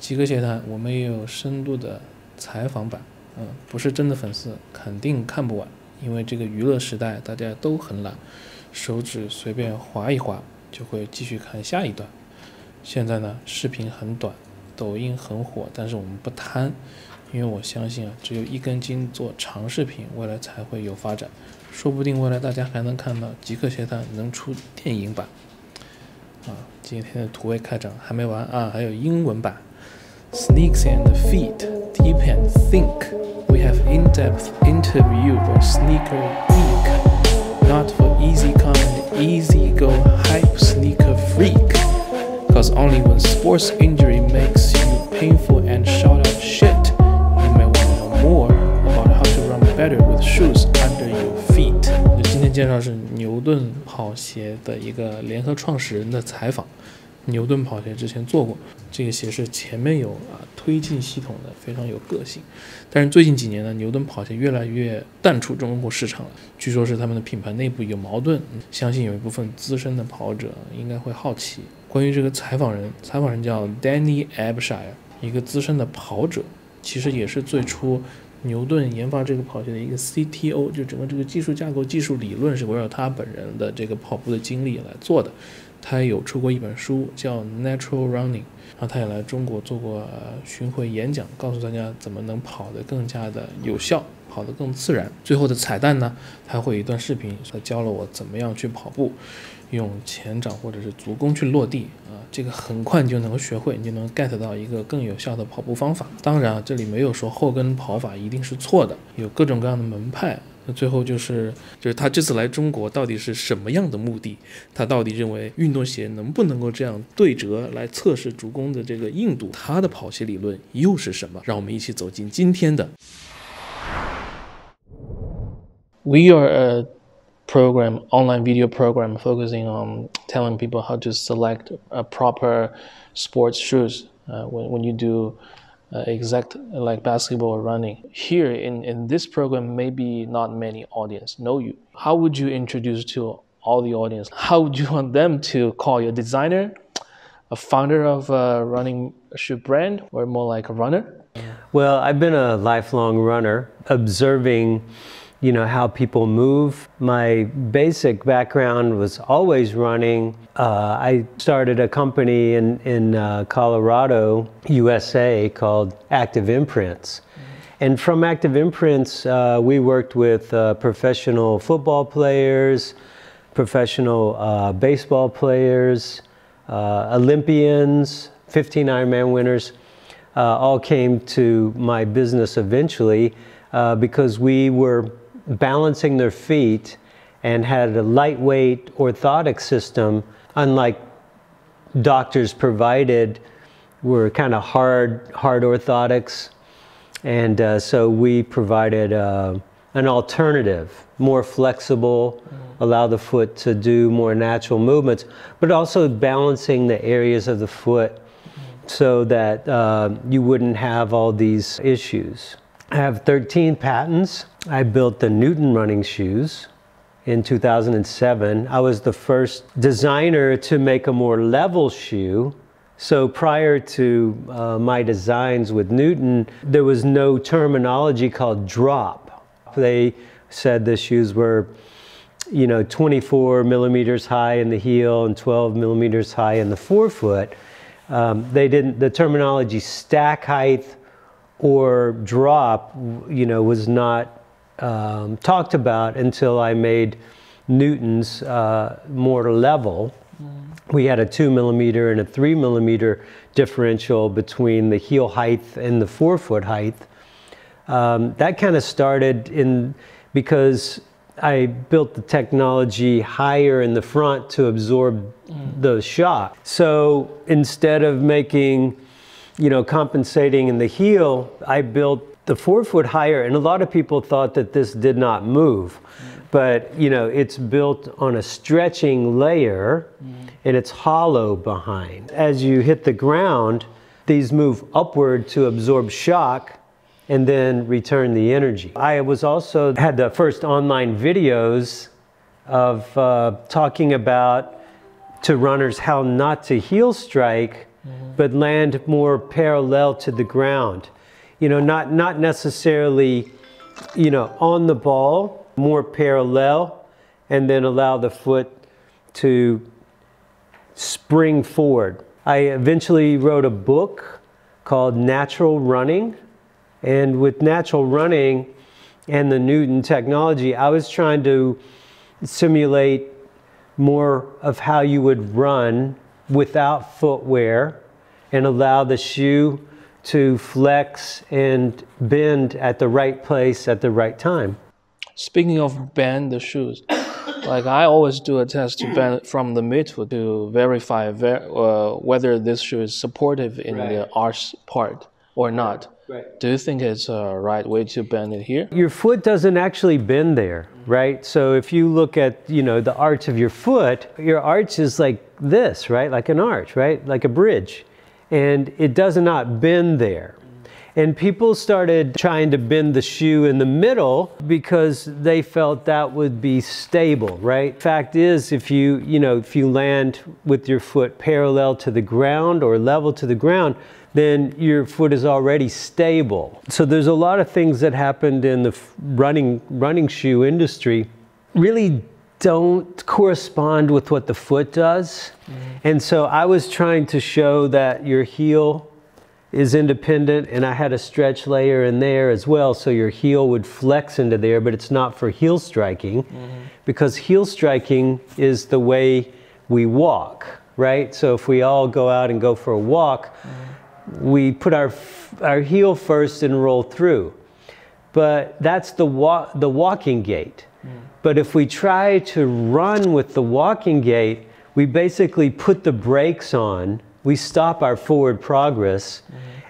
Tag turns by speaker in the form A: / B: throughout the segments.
A: 极客鞋谈我们也有深度的采访版，不是真的粉丝肯定看不完，因为这个娱乐时代大家都很懒，手指随便划一划就会继续看下一段。现在呢，视频很短，抖音很火，但是我们不贪，因为我相信只有一根筋做长视频，未来才会有发展，说不定未来大家还能看到极客鞋谈能出电影版。今天的土味开场还没完啊，还有英文版。Sneaks and feet, deep and think. We have in-depth interview for sneaker geek, not for easy come, easy go hype sneaker freak. Cause only when sports injury makes you painful and shout out shit, you may want to know more about how to run better with shoes under your feet. 今天介绍是牛顿跑鞋的一个联合创始人的采访。牛顿跑鞋之前做过，这个鞋是前面有推进系统的，非常有个性。但是最近几年呢，牛顿跑鞋越来越淡出中国市场了，据说是他们的品牌内部有矛盾。相信有一部分资深的跑者应该会好奇。关于这个采访人叫 Danny Abshire， 一个资深的跑者，其实也是最初牛顿研发这个跑鞋的一个 CTO， 就整个这个技术架构、技术理论是围绕他本人的这个跑步的经历来做的。他也有出过一本书叫 Natural Running， 然后他也来中国做过巡回演讲，告诉大家怎么能跑得更加的有效，跑得更自然。最后的彩蛋呢，他会有一段视频，他教了我怎么样去跑步，用前掌或者是足弓去落地这个很快你就能够学会，你就能 get 到一个更有效的跑步方法。当然这里没有说后跟跑法一定是错的，有各种各样的门派。那最后就是他这次来中国到底是什么样的目的？他到底认为运动鞋能不能够这样对折来测试足弓的这个硬度？他的跑鞋理论又是什么？让我们一起走进今天的。We are a online video program focusing on telling people how to select a proper sports shoes when you do。Exact like basketball or running. Here in this program, maybe not many audience know you. How would you introduce to all the audience? How would you want them to call you? A designer, a founder of a running shoe brand, or more like a runner?
B: Well, I've been a lifelong runner, observing how people move. My basic background was always running. I started a company in Colorado, USA, called Active Imprints. And from Active Imprints, we worked with professional football players, professional baseball players, Olympians, 15 Ironman winners, all came to my business eventually because we were balancing their feet and had a lightweight orthotic system, unlike doctors provided, were kind of hard orthotics. And so we provided an alternative, more flexible, allow the foot to do more natural movements, but also balancing the areas of the foot so that you wouldn't have all these issues. I have 13 patents. I built the Newton running shoes in 2007. I was the first designer to make a more level shoe. So prior to my designs with Newton, there was no terminology called drop. They said the shoes were 24 millimeters high in the heel and 12 millimeters high in the forefoot. The terminology stack height or drop, was not talked about until I made Newton's more level. We had a 2 millimeter and a 3 millimeter differential between the heel height and the forefoot height. That kind of started because I built the technology higher in the front to absorb the shock. So instead of making compensating in the heel, I built the forefoot higher, and a lot of people thought that this did not move. But it's built on a stretching layer, and it's hollow behind. As you hit the ground, these move upward to absorb shock and then return the energy. I was also had the first online videos of talking about to runners how not to heel strike but land more parallel to the ground. You know, not necessarily, you know, on the ball, more parallel, and then allow the foot to spring forward. I eventually wrote a book called Natural Running, and with natural running and the Newton technology, I was trying to simulate more of how you would run without footwear and allow the shoe to flex and bend at the right place at the right time.
A: Speaking of bend the shoes, like I always do a test to bend from the midfoot to verify whether this shoe is supportive in the arch part or not. Right. Do you think it's a right way to bend it here?
B: Your foot doesn't actually bend there, right? So if you look at, you know, the arch of your foot, your arch is like this, right? Like an arch, right? Like a bridge. And it does not bend there. And people started trying to bend the shoe in the middle because they felt that would be stable, right? Fact is, if you land with your foot parallel to the ground or level to the ground, then your foot is already stable. So there's a lot of things that happened in the running shoe industry really don't correspond with what the foot does. And so I was trying to show that your heel is independent, and I had a stretch layer in there as well, so your heel would flex into there, but it's not for heel striking, because heel striking is the way we walk, right? So if we all go out and go for a walk, we put our heel first and roll through. But that's the walking gait. But if we try to run with the walking gait, we basically put the brakes on, we stop our forward progress,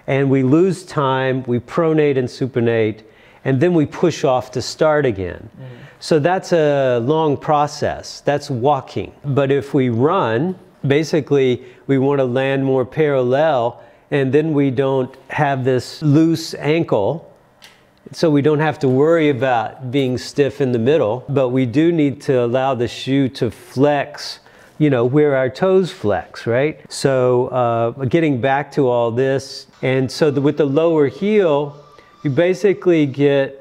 B: and we lose time, we pronate and supinate, and then we push off to start again. So that's a long process, that's walking. But if we run, basically we want to land more parallel, and then we don't have this loose ankle, so we don't have to worry about being stiff in the middle, but we do need to allow the shoe to flex, you know, where our toes flex, right? So getting back to all this, and so with the lower heel, you basically get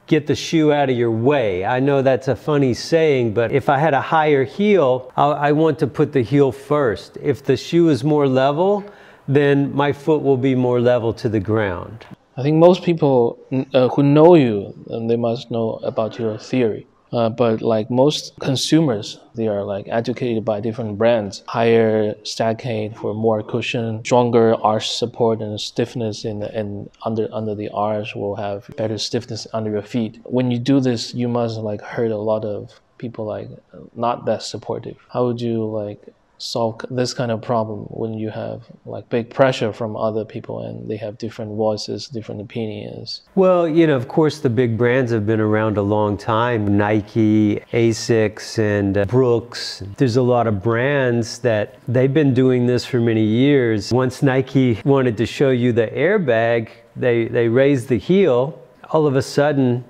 B: the shoe out of your way. I know that's a funny saying, but if I had a higher heel, I want to put the heel first. If the shoe is more level, then my foot will be more level to the ground.
A: I think most people who know you, they must know about your theory. But like most consumers, they are like educated by different brands. Higher stack height for more cushion, stronger arch support and stiffness under the arch will have better stiffness under your feet. When you do this, you must like hurt a lot of people like not that supportive. How would you like solve this kind of problem when you have like big pressure from other people and they have different voices, different opinions?
B: Well, you know, of course the big brands have been around a long time. Nike, Asics, and Brooks. There's a lot of brands that they've been doing this for many years. Once Nike wanted to show you the airbag, they raised the heel. All of a sudden,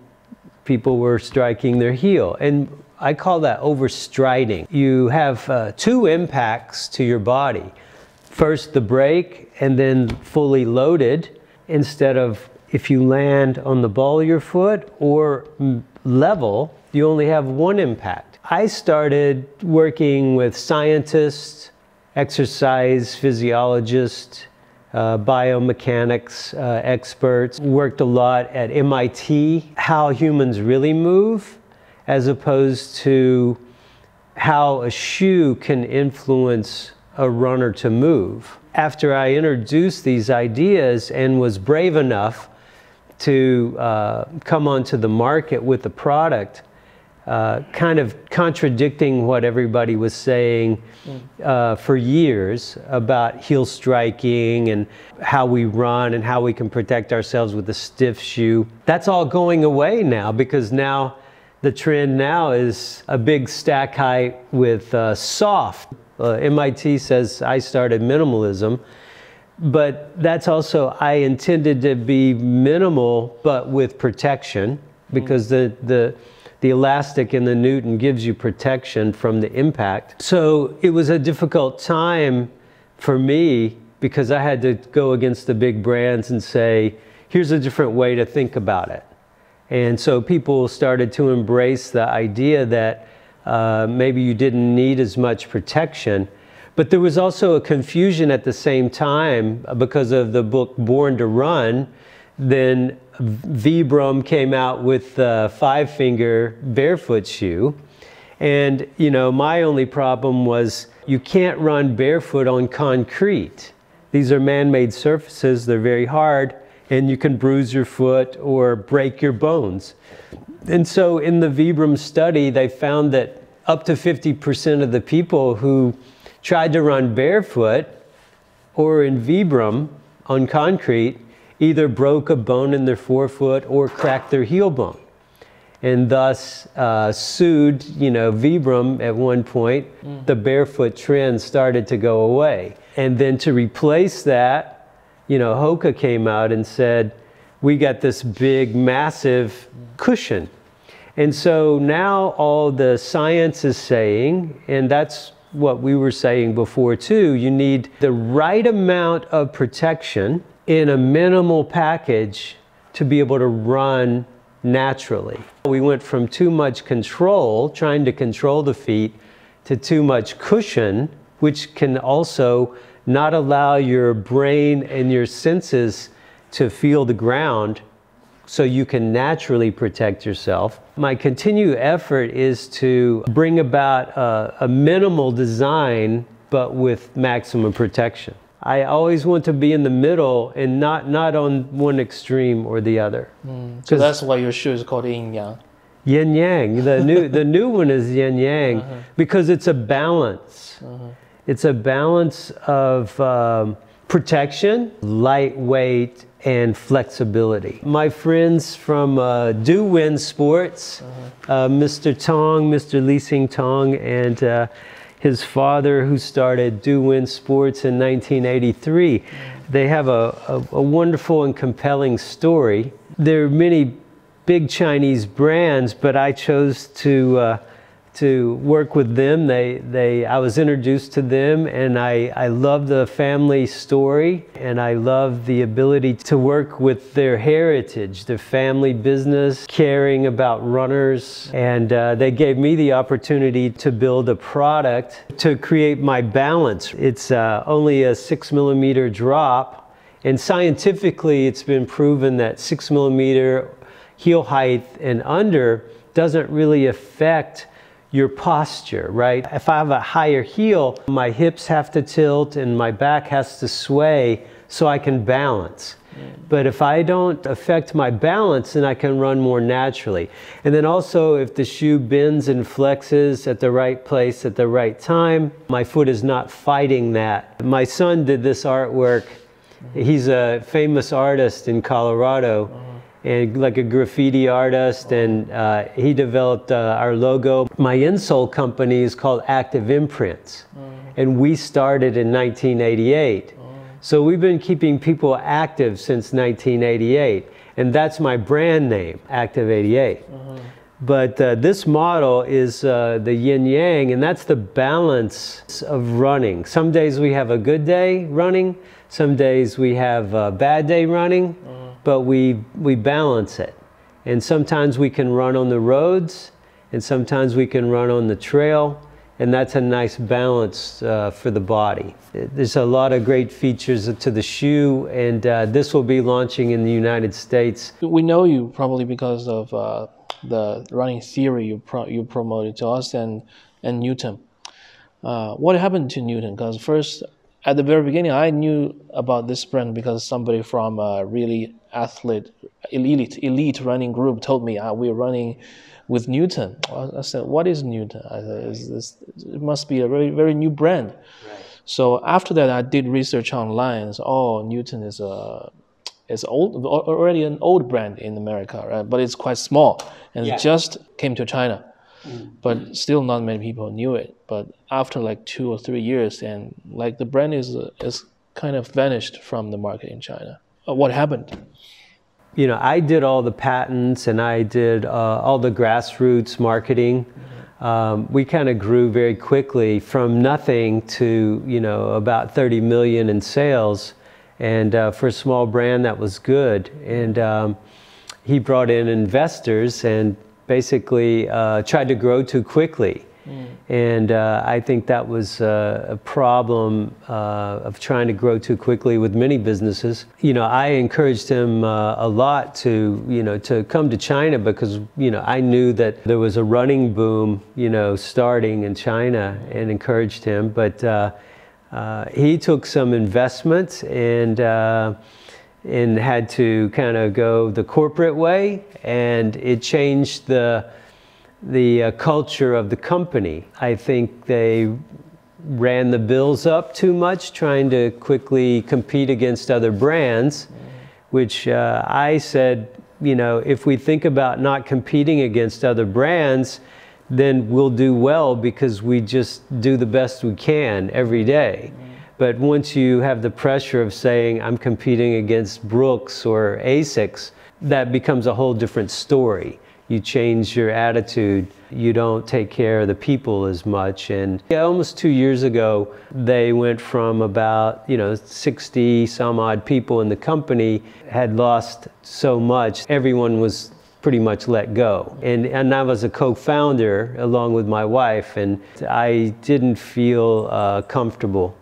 B: people were striking their heel. And I call that overstriding. You have two impacts to your body. First the brake, and then fully loaded, instead of if you land on the ball of your foot or level, you only have one impact. I started working with scientists, exercise physiologists, biomechanics experts, worked a lot at MIT, how humans really move, as opposed to how a shoe can influence a runner to move. After I introduced these ideas and was brave enough to come onto the market with a product, kind of contradicting what everybody was saying for years about heel striking and how we run and how we can protect ourselves with a stiff shoe. That's all going away now, because now the trend now is a big stack height with soft. MIT says I started minimalism, but that's also, I intended to be minimal but with protection, because the elastic in the Newton gives you protection from the impact. So it was a difficult time for me, because I had to go against the big brands and say, here's a different way to think about it. And so people started to embrace the idea that maybe you didn't need as much protection. But there was also a confusion at the same time because of the book Born to Run. Then Vibram came out with the 5-finger barefoot shoe. And, you know, my only problem was you can't run barefoot on concrete. These are man-made surfaces, they're very hard, and you can bruise your foot or break your bones. And so in the Vibram study, they found that up to 50% of the people who tried to run barefoot or in Vibram on concrete either broke a bone in their forefoot or cracked their heel bone, and thus sued, you know, Vibram at one point. The barefoot trend started to go away. And then to replace that, you know, Hoka came out and said, we got this big, massive cushion. And so now all the science is saying, and that's what we were saying before too, you need the right amount of protection in a minimal package to be able to run naturally. We went from too much control, trying to control the feet, to too much cushion, which can also not allow your brain and your senses to feel the ground so you can naturally protect yourself. My continued effort is to bring about a minimal design, but with maximum protection. I always want to be in the middle and not on one extreme or the other.
A: So that's why your shoe is called Yin Yang.
B: Yin Yang. The new one is Yin Yang because it's a balance. It's a balance of protection, lightweight, and flexibility. My friends from Do Win Sports, Mr. Tong, Mr. Lee Sing Tong, and his father, who started Do Win Sports in 1983. They have a wonderful and compelling story. There are many big Chinese brands, but I chose to work with them. I was introduced to them, and I love the family story, and I love the ability to work with their heritage, their family business, caring about runners, and they gave me the opportunity to build a product to create my balance. It's only a 6mm drop, and scientifically it's been proven that 6mm heel height and under doesn't really affect your posture, right? If I have a higher heel, my hips have to tilt and my back has to sway so I can balance. But if I don't affect my balance, then I can run more naturally. And then also, if the shoe bends and flexes at the right place at the right time, my foot is not fighting that. My son did this artwork. He's a famous artist in Colorado, and like a graffiti artist, and he developed our logo. My insole company is called Active Imprints, and we started in 1988. So we've been keeping people active since 1988, and that's my brand name, Active 88. But this model is the yin yang, and that's the balance of running. Some days we have a good day running, some days we have a bad day running, but we balance it. And sometimes we can run on the roads, and sometimes we can run on the trail, and that's a nice balance for the body. There's a lot of great features to the shoe, and this will be launching in the United States.
A: We know you probably because of the running theory you promoted to us and Newton. What happened to Newton? Because first, at the very beginning, I knew about this brand because somebody from a really elite running group told me we're running with Newton. I said, what is Newton? I said, it must be a very, very new brand. Right. So after that, I did research online. So, Newton is already an old brand in America, right? But it's quite small, and it just came to China. But still not many people knew it. But after like 2 or 3 years, and like the brand is kind of vanished from the market in China. What happened?
B: You know, I did all the patents, and I did all the grassroots marketing. we kind of grew very quickly from nothing to, you know, about 30 million in sales. And for a small brand, that was good. And he brought in investors and basically tried to grow too quickly. And I think that was a problem of trying to grow too quickly with many businesses. You know, I encouraged him a lot to, you know, to come to China because, you know, I knew that there was a running boom, you know, starting in China, and encouraged him. But he took some investments and had to kind of go the corporate way, and it changed the culture of the company. I think they ran the bills up too much, trying to quickly compete against other brands, which I said, you know, if we think about not competing against other brands, then we'll do well because we just do the best we can every day. But once you have the pressure of saying, I'm competing against Brooks or Asics, that becomes a whole different story. You change your attitude. You don't take care of the people as much. And almost 2 years ago, they went from about, you know, 60 some odd people in the company, had lost so much. Everyone was pretty much let go. And I was a co-founder along with my wife, and I didn't feel comfortable.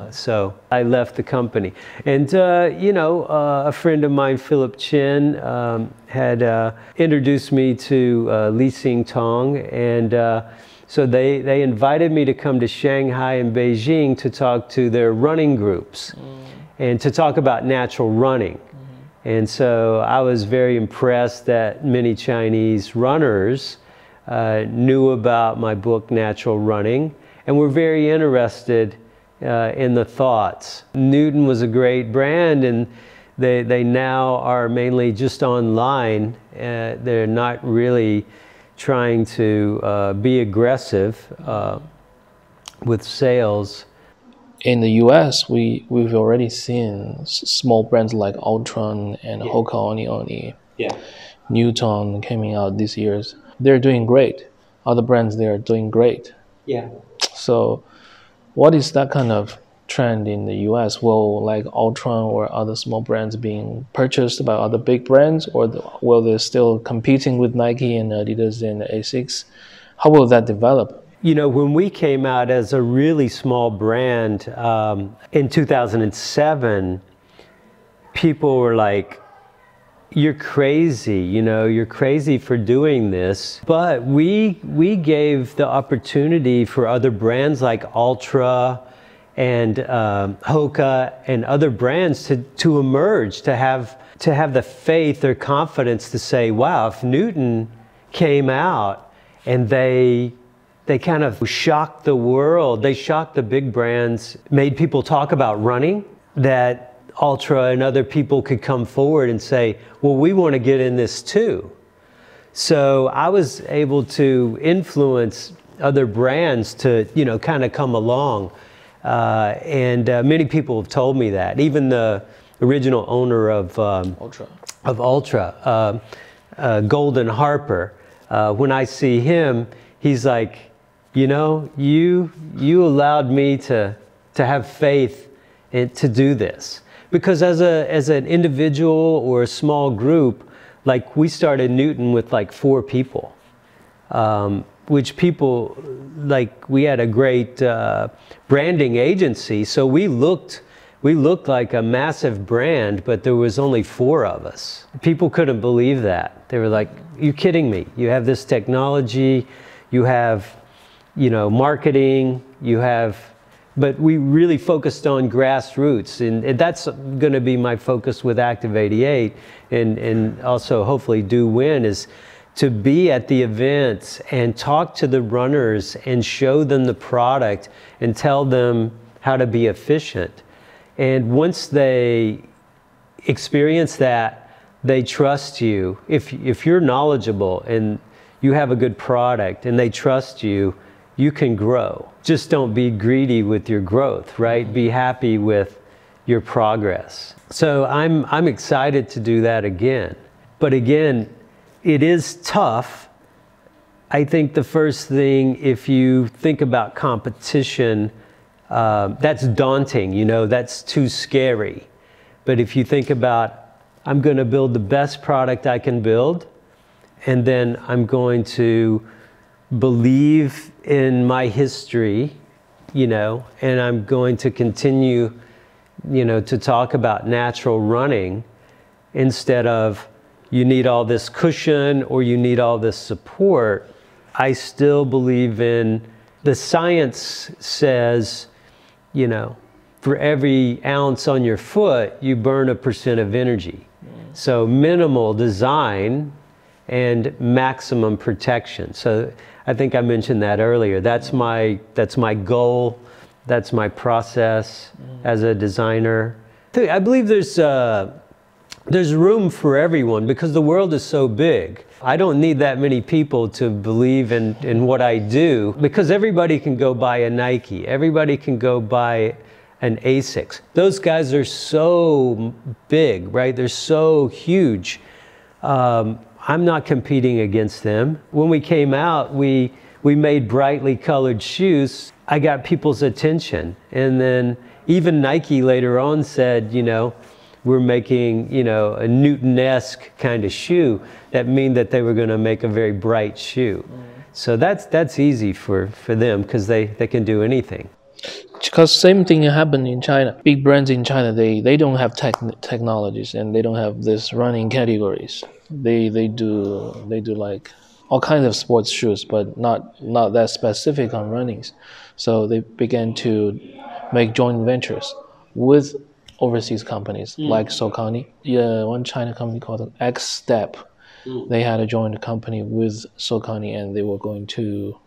B: So I left the company. And, you know, a friend of mine, Philip Chin, had introduced me to Li Xing Tong. And so they invited me to come to Shanghai and Beijing to talk to their running groups and to talk about natural running. And so I was very impressed that many Chinese runners knew about my book, Natural Running, and were very interested in the thoughts. Newton was a great brand, and they now are mainly just online. They're not really trying to be aggressive with sales.
A: In the US, we've already seen small brands like Ultron and Hoka Oni Oni, Newton coming out these years. They're doing great. Other brands, they're doing great.
B: Yeah.
A: So what is that kind of trend in the US? Will like Ultron or other small brands being purchased by other big brands, or will they still competing with Nike and Adidas and Asics? How will that develop?
B: You know, when we came out as a really small brand in 2007, people were like, you're crazy, you know, you're crazy for doing this. But we gave the opportunity for other brands like Ultra and Hoka and other brands to emerge, to have the faith or confidence to say, wow, if Newton came out and they kind of shocked the world, they shocked the big brands, made people talk about running, that Ultra and other people could come forward and say, well, we want to get in this too. So I was able to influence other brands to, you know, kind of come along. And many people have told me that. Even the original owner of Ultra, Golden Harper, when I see him, he's like, you know, you allowed me to have faith to do this. Because as an individual or a small group, like we started Newton with like 4 people, which people, like we had a great branding agency, so we looked like a massive brand, but there was only 4 of us. People couldn't believe that. They were like, you're kidding me. You have this technology, you have, you know, marketing, you have, but we really focused on grassroots, and that's going to be my focus with Active 88, and also hopefully Do Win, is to be at the events and talk to the runners and show them the product and tell them how to be efficient. And once they experience that, they trust you. If you're knowledgeable and you have a good product and they trust you, you can grow. Just don't be greedy with your growth, right? Be happy with your progress. So I'm excited to do that again. But again, it is tough I think the first thing, if you think about competition, that's daunting, you know, that's too scary. But if you think about, I'm going to build the best product I can build, and then I'm going to believe in my history, you know, and I'm going to continue, you know, to talk about natural running instead of you need all this cushion or you need all this support. I still believe in the science says, you know, for every ounce on your foot, you burn 1% of energy. So minimal design and maximum protection. So I think I mentioned that earlier. That's my goal. That's my process as a designer. I believe there's room for everyone because the world is so big. I don't need that many people to believe in what I do because everybody can go buy a Nike. Everybody can go buy an Asics. Those guys are so big, right? They're so huge. I'm not competing against them. When we came out, we made brightly colored shoes. I got people's attention. And then even Nike later on said, you know, we're making, you know, a Newton-esque kind of shoe. That mean that they were going to make a very bright shoe. So that's easy for them because they can do anything.
A: Because same thing happened in China. Big brands in China, they don't have technologies and they don't have this running categories. They do like all kinds of sports shoes, but not that specific on runnings. So they began to make joint ventures with overseas companies like Saucony. Yeah, one China company called X-Step. They had a joint company with Saucony and they were going to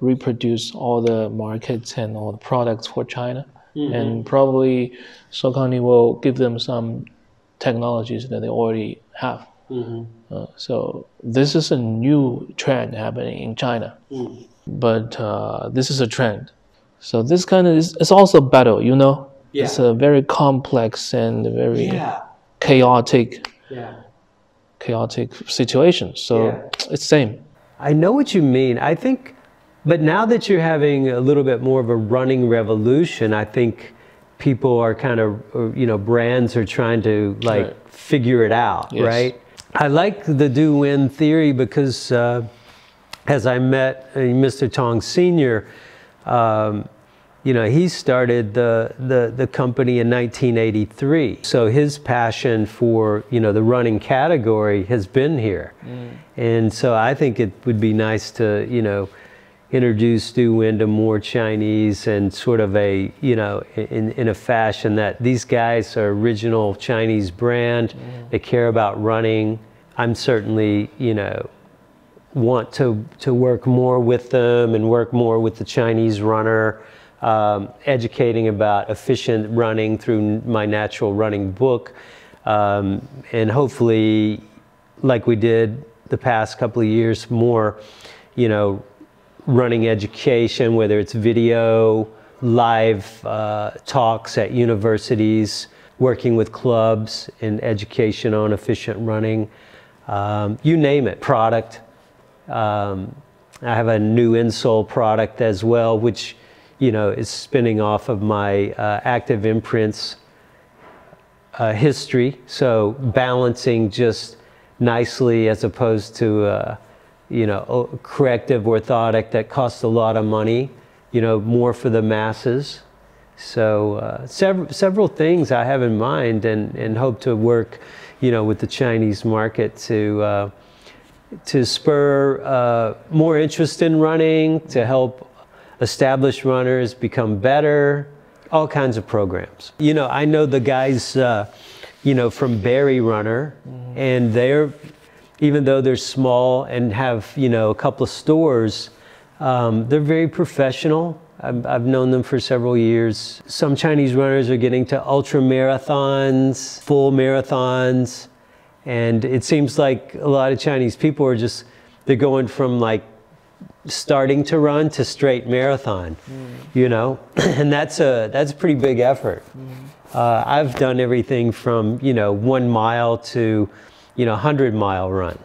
A: reproduce all the markets and all the products for China. And probably Saucony will give them some technologies that they already have. So this is a new trend happening in China. But this is a trend. So this kind of it's also battle, you know? Yeah. It's a very complex and very chaotic situation. So it's same.
B: I know what you mean. I think, but now that you're having a little bit more of a running revolution, I think people are kind of, you know, brands are trying to like figure it out, right? I like the do-win theory because as I met Mr. Tong Sr., you know, he started the company in 1983. So his passion for, you know, the running category has been here. And so I think it would be nice to, you know, introduce do-win to more Chinese and sort of a, you know, in a fashion that these guys are original Chinese brand. They care about running. I'm certainly, you know, want to work more with them and work more with the Chinese runner. Educating about efficient running through my natural running book, and hopefully, like we did the past couple of years, more, you know, running education, whether it's video, live talks at universities, working with clubs in education on efficient running, you name it, product. I have a new insole product as well, which, you know, is spinning off of my active imprints history. So balancing just nicely as opposed to, you know, corrective orthotic that costs a lot of money, you know, more for the masses. So several things I have in mind and hope to work, you know, with the Chinese market to spur more interest in running, to help established runners become better, all kinds of programs. You know, I know the guys, you know, from Berry Runner, and they're, even though they're small and have, you know, a couple of stores, they're very professional. I've known them for several years. Some Chinese runners are getting to ultra marathons, full marathons, and it seems like a lot of Chinese people are just, they're going from like starting to run to straight marathon, you know, and that's a pretty big effort. I've done everything from, you know, 1 mile to, you know, 100-mile run.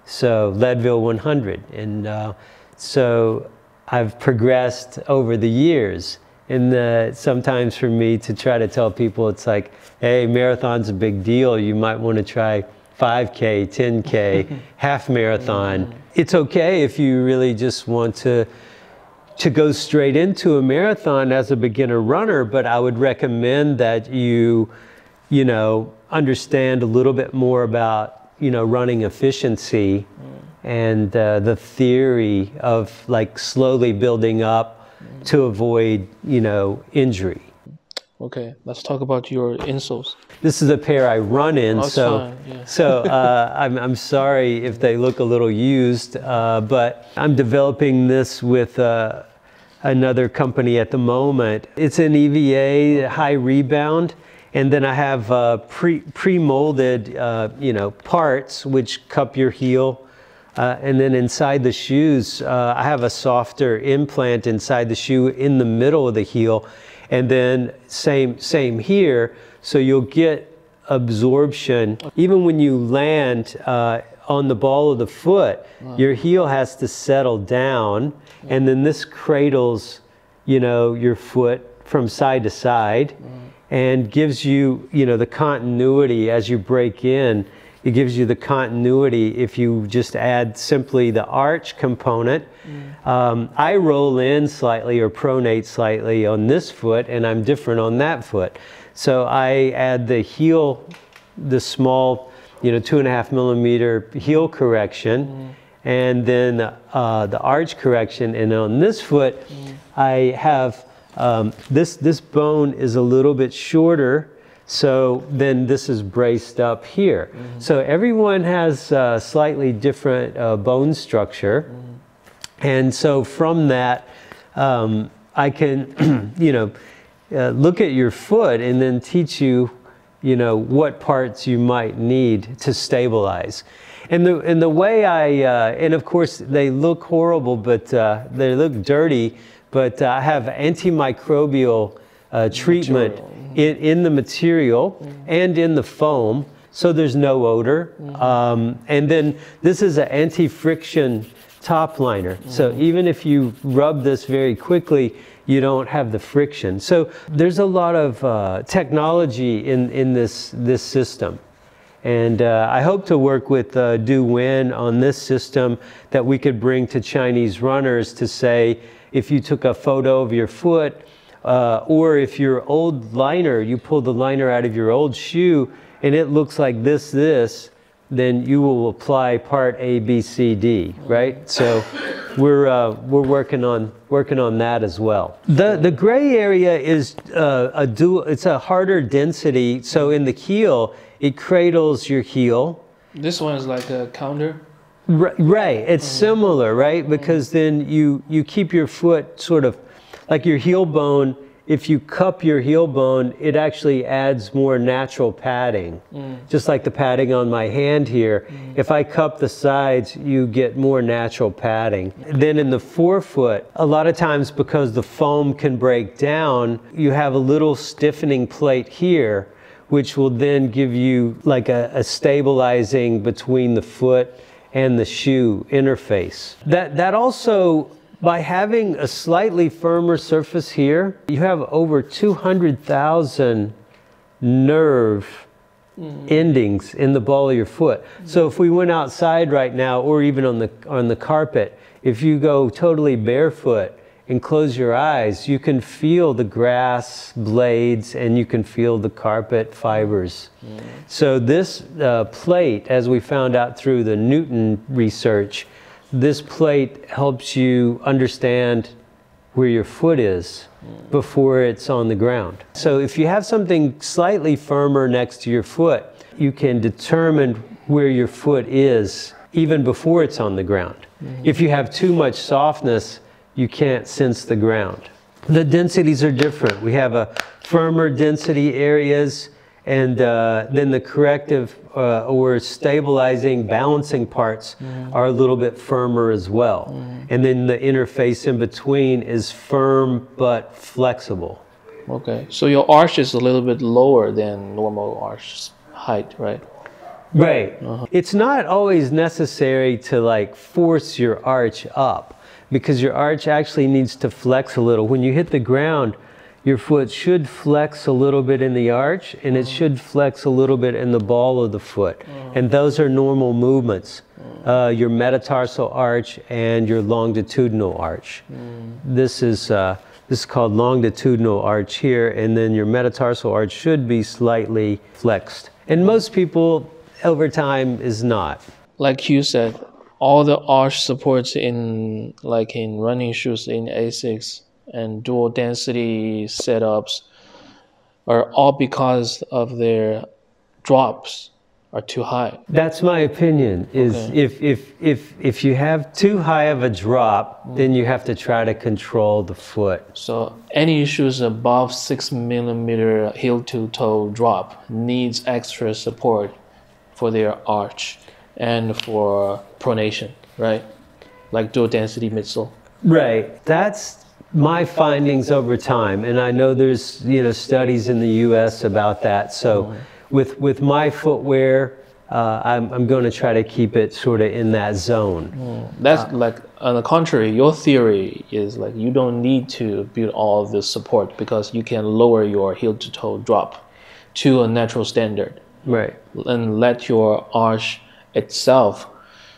B: So Leadville 100. And so I've progressed over the years. And sometimes for me to try to tell people, it's like, hey, marathon's a big deal. You might want to try 5K, 10K, half marathon. It's okay if you really just want to go straight into a marathon as a beginner runner, but I would recommend that you know, understand a little bit more about, you know, running efficiency and the theory of like slowly building up to avoid, you know, injury.
A: Okay, let's talk about your insoles.
B: This is a pair I run in,
A: so
B: I'm sorry if they look a little used, but I'm developing this with another company at the moment. It's an EVA, high rebound, and then I have pre-molded, you know, parts which cup your heel. And then inside the shoes, I have a softer implant inside the shoe in the middle of the heel. And then same here, so you'll get absorption. Even when you land on the ball of the foot, your heel has to settle down, and then this cradles, you know, your foot from side to side and gives you, you know, the continuity as you break in. It gives you the continuity if you just add simply the arch component. I roll in slightly or pronate slightly on this foot, and I'm different on that foot. So I add the heel, the small, you know, 2.5 millimeter heel correction, and then the arch correction. And on this foot, I have this bone is a little bit shorter. So then this is braced up here. So everyone has slightly different bone structure. And so from that, I can, you know, look at your foot and then teach you, you know, what parts you might need to stabilize. And the way and of course they look horrible, but they look dirty, but I have antimicrobial treatment in the material and in the foam, so there's no odor. And then this is an anti-friction top liner. So even if you rub this very quickly, you don't have the friction. So there's a lot of technology in this system. And I hope to work with Du Wen on this system that we could bring to Chinese runners to say, if you took a photo of your foot, or if your old liner, you pull the liner out of your old shoe and it looks like this, then you will apply part A, B, C, D, right? So we're working on that as well. The gray area is it's a harder density. So in the heel, it cradles your heel.
A: This one is like a counter.
B: Right, it's similar, right? Because then you keep your foot sort of like your heel bone. If you cup your heel bone, it actually adds more natural padding. Just like the padding on my hand here. If I cup the sides, you get more natural padding. Then in the forefoot, a lot of times because the foam can break down, you have a little stiffening plate here, which will then give you like a stabilizing between the foot and the shoe interface. That also, by having a slightly firmer surface here, you have over 200,000 nerve endings in the ball of your foot. So if we went outside right now, or even on the carpet, if you go totally barefoot and close your eyes, you can feel the grass blades and you can feel the carpet fibers. So this plate, as we found out through the Newton research, this plate helps you understand where your foot is before it's on the ground. So if you have something slightly firmer next to your foot, you can determine where your foot is even before it's on the ground. If you have too much softness, you can't sense the ground. The densities are different. We have a firmer density areas, and then the corrective or stabilizing, balancing parts are a little bit firmer as well. And then the interface in between is firm but flexible.
A: Okay, so your arch is a little bit lower than normal arch height, right?
B: Right. It's not always necessary to like force your arch up, because your arch actually needs to flex a little. When you hit the ground, your foot should flex a little bit in the arch, and it should flex a little bit in the ball of the foot. And those are normal movements. Your metatarsal arch and your longitudinal arch. This is called longitudinal arch here, and then your metatarsal arch should be slightly flexed. And most people over time is not.
A: Like you said, all the arch supports in running shoes in ASICs and dual density setups are all because of their drops are too high.
B: That's my opinion, is if you have too high of a drop, then you have to try to control the foot.
A: So any shoes above 6 millimeter heel to toe drop needs extra support for their arch and for pronation, right? Like dual density midsole.
B: Right. That's my findings over time, and I know there's studies in the U.S. about that. So with my footwear, I'm going to try to keep it sort of in that zone.
A: That's like, on the contrary, your theory is like you don't need to build all of this support because you can lower your heel to toe drop to a natural standard.
B: Right.
A: And let your arch itself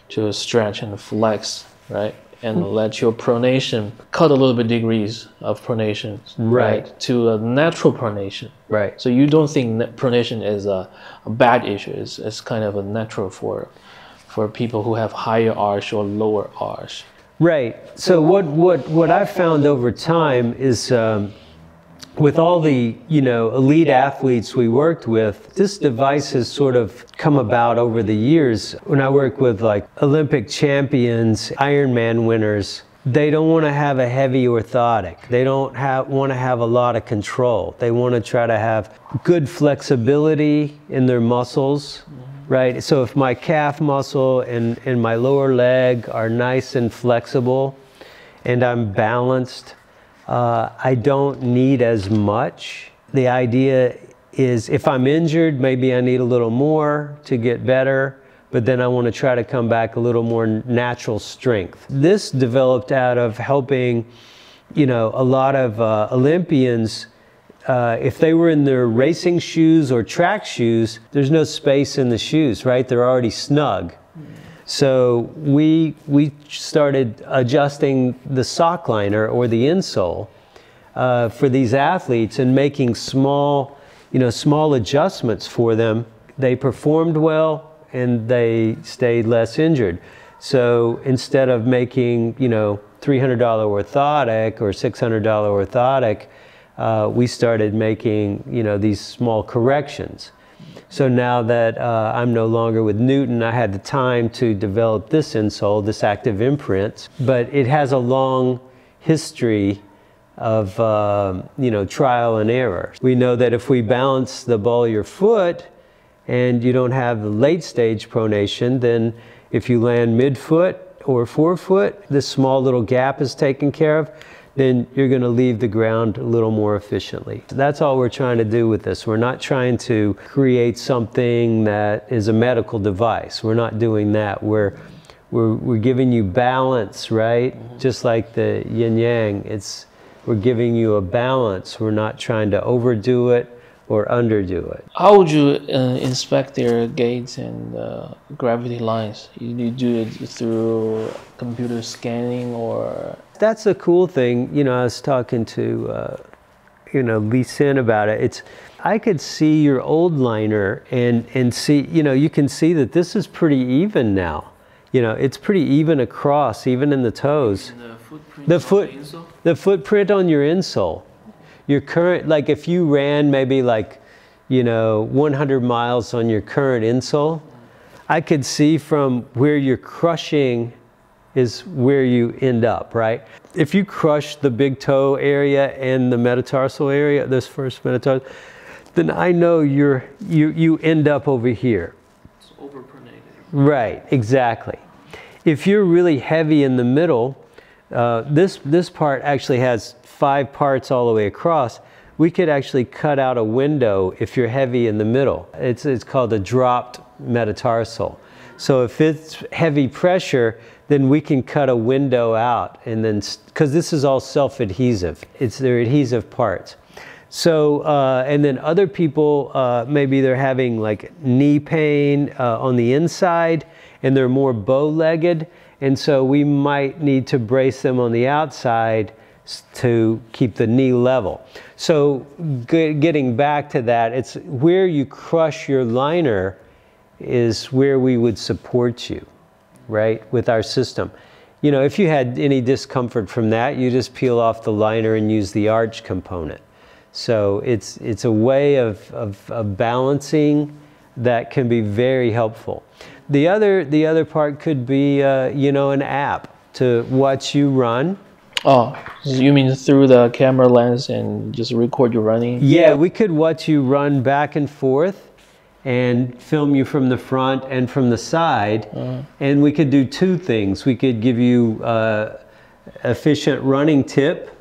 A: to stretch and flex, right? And let your pronation cut a little bit degrees of pronation, right? To a natural pronation.
B: Right.
A: So you don't think pronation is a bad issue. It's kind of a natural for people who have higher arch or lower arch.
B: Right. So what I've found over time is with all the elite athletes we worked with, this device has sort of come about over the years. When I work with like Olympic champions, Ironman winners, they don't want to have a heavy orthotic. They don't want to have a lot of control. They want to try to have good flexibility in their muscles, right? So if my calf muscle and my lower leg are nice and flexible and I'm balanced, I don't need as much. The idea is if I'm injured, maybe I need a little more to get better, but then I want to try to come back a little more natural strength. This developed out of helping, a lot of Olympians, if they were in their racing shoes or track shoes, there's no space in the shoes, right? They're already snug. So we started adjusting the sock liner or the insole for these athletes and making small adjustments for them. They performed well and they stayed less injured. So instead of making $300 orthotic or $600 orthotic, we started making these small corrections. So now that I'm no longer with Newton, I had the time to develop this insole, this active imprint, but it has a long history of trial and error. We know that if we balance the ball of your foot and you don't have the late stage pronation, then if you land mid-foot or forefoot, this small little gap is taken care of, then you're going to leave the ground a little more efficiently. That's all we're trying to do with this. We're not trying to create something that is a medical device. We're not doing that. We're giving you balance, right? Just like the yin yang. We're giving you a balance. We're not trying to overdo it or underdo it.
A: How would you inspect their gates and gravity lines? You do it through computer scanning or?
B: That's a cool thing. I was talking to Lee Sin about it. I could see your old liner and see, you can see that this is pretty even now. It's pretty even across, even in the toes. The footprint on your insole. Your current, like if you ran maybe 100 miles on your current insole, I could see from where you're crushing is where you end up, right? If you crush the big toe area and the metatarsal area, this first metatarsal, then I know you end up over here.
A: It's overpronated.
B: Right, exactly. If you're really heavy in the middle, this part actually has 5 parts all the way across. We could actually cut out a window if you're heavy in the middle. It's called a dropped metatarsal. So if it's heavy pressure, then we can cut a window out, and then, because this is all self-adhesive, it's their adhesive parts. So, and then other people, maybe they're having like knee pain on the inside, and they're more bow-legged, and so we might need to brace them on the outside to keep the knee level. So getting back to that, it's where you crush your liner is where we would support you, right, with our system. You know, if you had any discomfort from that, you just peel off the liner and use the arch component. So it's a way of balancing that can be very helpful. The other part could be, you know, an app to watch you run.
A: Oh, you mean through the camera lens and just record you running?
B: Yeah, we could watch you run back and forth and film you from the front and from the side. And we could do two things. We could give you efficient running tip.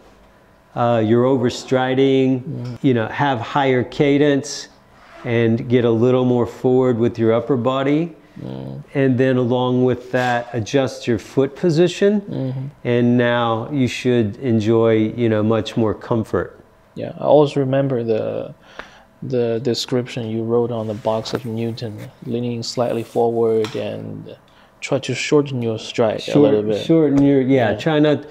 B: You're overstriding, you know, have higher cadence and get a little more forward with your upper body. And then along with that, adjust your foot position. And now you should enjoy, you know, much more comfort.
A: Yeah, I always remember the description you wrote on the box of Newton, leaning slightly forward and try to shorten your stride a little bit.
B: Shorten your, yeah, try not,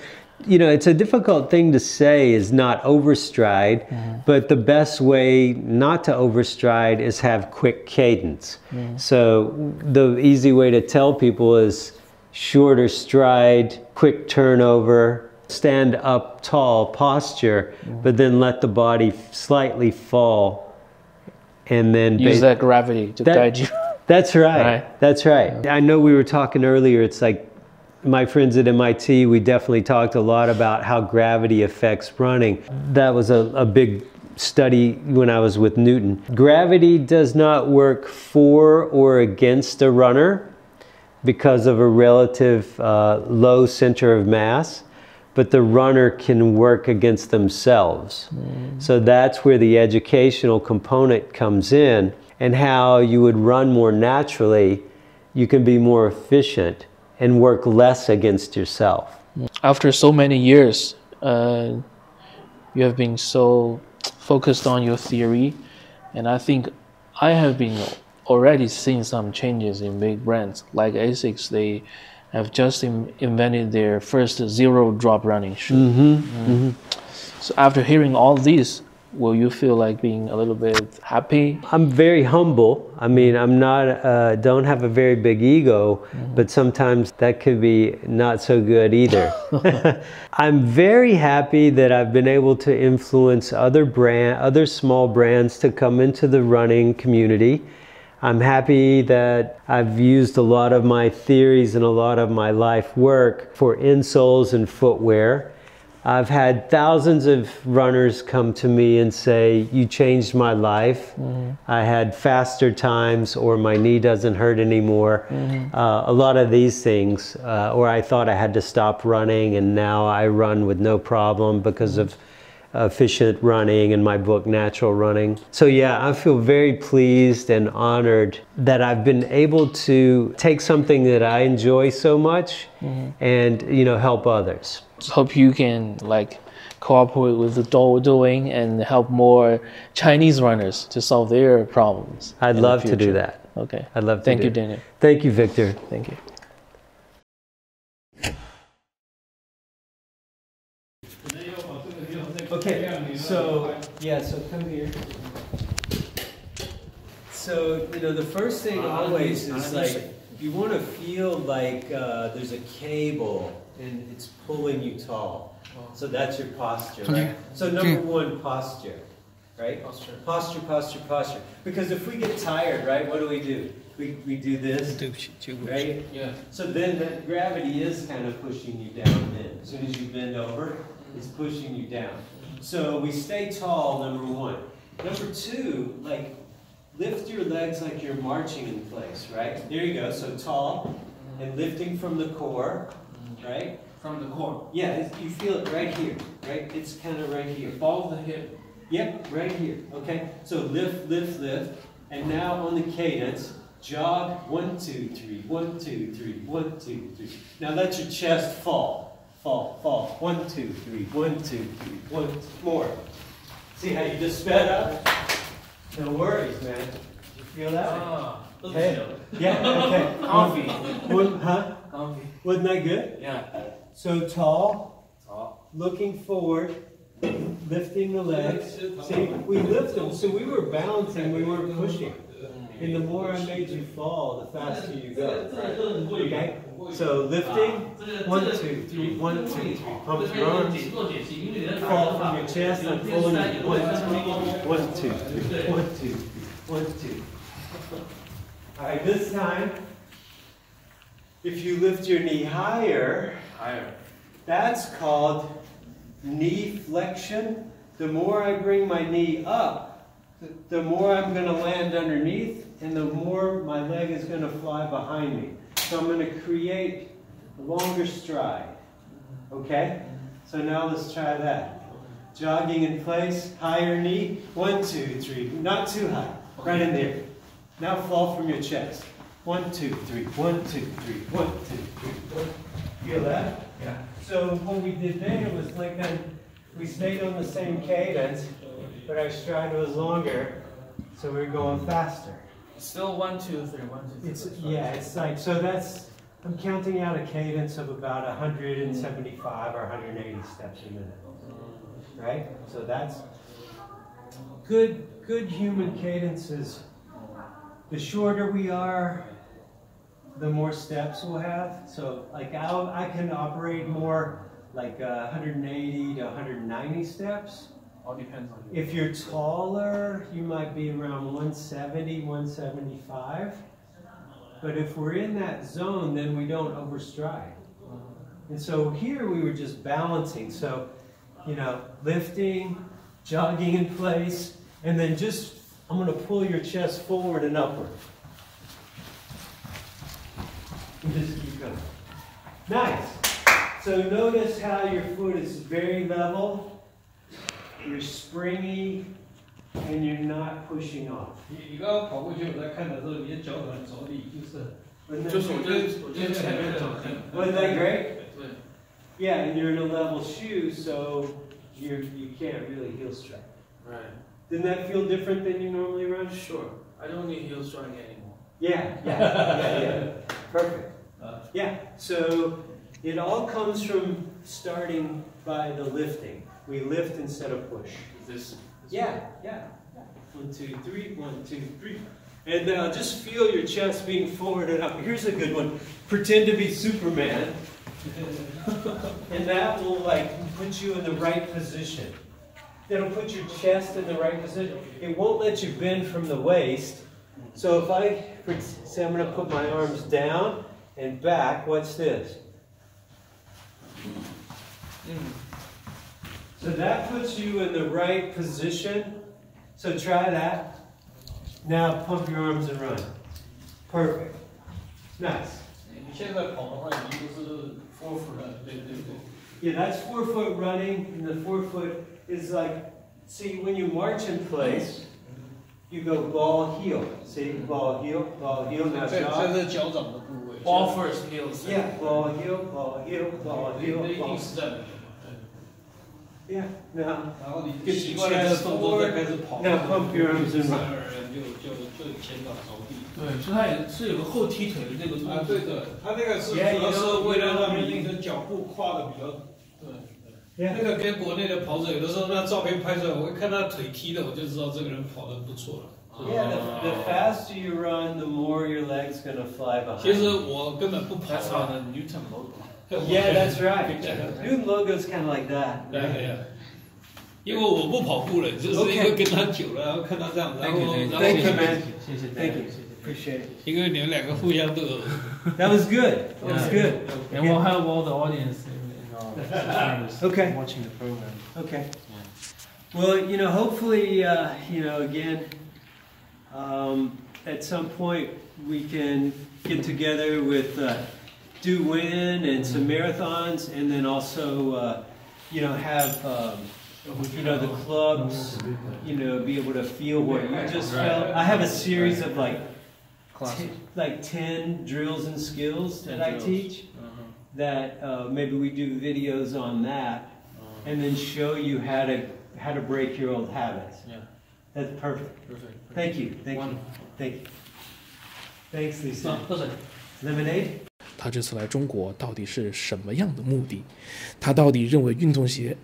B: you know, it's a difficult thing to say is not overstride, but the best way not to overstride is have quick cadence. So the easy way to tell people is shorter stride, quick turnover, stand up tall posture, but then let the body slightly fall. And then
A: use that gravity to guide you.
B: That's right. That's right. I know we were talking earlier, it's like my friends at MIT, we definitely talked a lot about how gravity affects running. That was a big study when I was with Newton. Gravity does not work for or against a runner because of a relative low center of mass, but the runner can work against themselves. So that's where the educational component comes in, and how you would run more naturally, you can be more efficient and work less against yourself.
A: After so many years, you have been so focused on your theory, and I think I have been already seeing some changes in big brands like ASICS. They have just invented their first zero drop running shoe. So after hearing all this, will you feel like being a little bit happy?
B: I'm very humble. I mean, I'm not, don't have a very big ego, but sometimes that could be not so good either. I'm very happy that I've been able to influence other small brands to come into the running community. I'm happy that I've used a lot of my theories and a lot of my life work for insoles and footwear. I've had thousands of runners come to me and say, you changed my life. I had faster times, or my knee doesn't hurt anymore. A lot of these things, or I thought I had to stop running and now I run with no problem because of efficient running and my book Natural Running. So yeah, I feel very pleased and honored that I've been able to take something that I enjoy so much and, you know, help others.
A: Hope you can like cooperate with the doing and help more Chinese runners to solve their problems.
B: I'd love to do that.
A: Okay.
B: I'd love to.
A: Thank you, Daniel.
B: Thank you, Victor.
A: Thank you.
B: Okay, so yeah, so come here. So, you know, the first thing always is like, you want to feel like there's a cable and it's pulling you tall. So that's your posture, right? So number one, posture, right? Posture, posture, posture. Because if we get tired, right, what do? We do this, right? Yeah. So then that gravity is kind of pushing you down then. As soon as you bend over, it's pushing you down. So we stay tall, number one. Number two, like, lift your legs like you're marching in place, right? There you go, so tall and lifting from the core, right?
A: From the core?
B: Yeah, you feel it right here, right? It's kind of right here.
A: Ball of the hip.
B: Yep, right here, okay? So lift, lift, lift. And now on the cadence, Jog, 1, 2, 3, 1, 2, 3, 1, 2, 3. Now let your chest fall, fall, fall. 1, 2, 3, 1, 2, 3, 1, more. See how you just sped up? No worries, man. Did you feel that? Okay. Yeah, okay.
C: Comfy.
B: Huh?
C: Comfy.
B: Wasn't that good?
C: Yeah.
B: So tall, looking forward, lifting the legs. See, we lift them, so we were balancing, we weren't pushing. And the more I made you fall, the faster you go. Right? Okay? So lifting, 1, 2, 3, 1, 2, 3. Pump your arms. Fall from your chest. I'm pulling you. 1, 2, 3, 1, 2, 3, 1, 2. All right, this time, if you lift your knee higher, that's called knee flexion. The more I bring my knee up, the more I'm going to land underneath, and the more my leg is going to fly behind me. So I'm going to create a longer stride. Okay? So now let's try that. Jogging in place, higher knee, 1, 2, 3. Not too high. Right in there. Now fall from your chest. 1, 2, 3. 1, 2, 3. 1, 2, 3. Feel that?
C: Yeah.
B: So what we did there was like that. We stayed on the same cadence, but our stride was longer, so we were going faster.
C: Still 1, 2, 3, 1, 2, 3.
B: It's like, so that's, I'm counting out a cadence of about 175 or 180 steps a minute, right? So that's good human cadences. The shorter we are, the more steps we'll have. So like I can operate more like 180 to 190 steps.
C: All depends on you.
B: If you're taller, you might be around 170, 175. But if we're in that zone, then we don't overstride. And so here we were just balancing. So, you know, lifting, jogging in place, and then just, I'm going to pull your chest forward and upward. And just keep going. Nice. So notice how your foot is very level. You're springy, and you're not pushing off.
D: 你刚刚跑过去，我在看的时候，你的脚很着地，Wasn't
C: 就是我觉得前面走很
B: that great?
C: 对。
B: Yeah, and you're in a level shoe, so you can't really heel strike.
C: Right.
B: Didn't that feel different than you normally run?
C: Sure. I don't need heel strike anymore.
B: Yeah. Perfect. Yeah, so it all comes from starting by the lifting. We lift instead of push.
C: This
B: Yeah. 1, 2, 3, 1, 2, 3. And now just feel your chest being forward and up. Here's a good one. Pretend to be Superman. And that will like put you in the right position. That'll put your chest in the right position. It won't let you bend from the waist. So if I say I'm going to put my arms down and back, watch this. So that puts you in the right position. So try that. Now pump your arms and run. Perfect. Nice.
D: 你现在跑的话，你都是 4-foot 的，对。
B: Yeah, that's 4-foot running, and the 4-foot is like, see, when you march in place, you go ball heel. See, ball heel, now
D: 这
B: jog.
D: 是脚掌的部位。
C: ball first, heel second.
B: Yeah, ball heel, ball heel, ball
D: 这
B: heel,
D: 一定
B: ball.
D: 是这样的。
B: Yeah, now
D: 然后你
B: get
D: 习
B: your
D: 惯了这
B: chest
D: 个动作，再
B: forward.
D: 开始跑。
B: Now pump your arms and
D: 自然
B: run.
D: 而然就前掌着地。
C: 对，所以它也是有个后踢腿的这个动作。
D: 对的，他那个是主要是为了让你的脚步跨的比较。对。那个跟国内的跑者有的时候那照片拍出来，我一看他腿踢的，我就知道这个人跑得不错了。
B: Yeah, the faster you run, the more your leg's gonna fly
D: 其
B: behind.
D: 实我根本不跑
C: That's
D: 啊。
C: how the Newton logo.
B: Yeah, that's right. New logo's kind of like that.
D: 对。因为我不跑步了，就是因为跟他久了，然后看他这样，然后
B: Thank you, man.
C: 谢谢
B: Thank you. Appreciate it.
D: 因为你们两个互相都有。
B: That was good. That was good.
C: And we'll help all the audience in our subscribers
B: Okay.
C: watching the program.
B: Okay. Well, you know, hopefully, you know, again, at some point we can get together with Do Win and some marathons, and then also, you know, have, you know, the clubs, you know, be able to feel what you just felt. I have a series of like like 10 drills and skills that I teach. That maybe we do videos on that, and then show you how to break your old habits.
C: Yeah.
B: That's perfect.
C: Perfect.
B: Thank you. Thank you. Thank you. Thanks, Lisa.
C: 多谢。
B: Lemonade.
A: 他这次来中国到底是什么样的目的？他到底认为运动鞋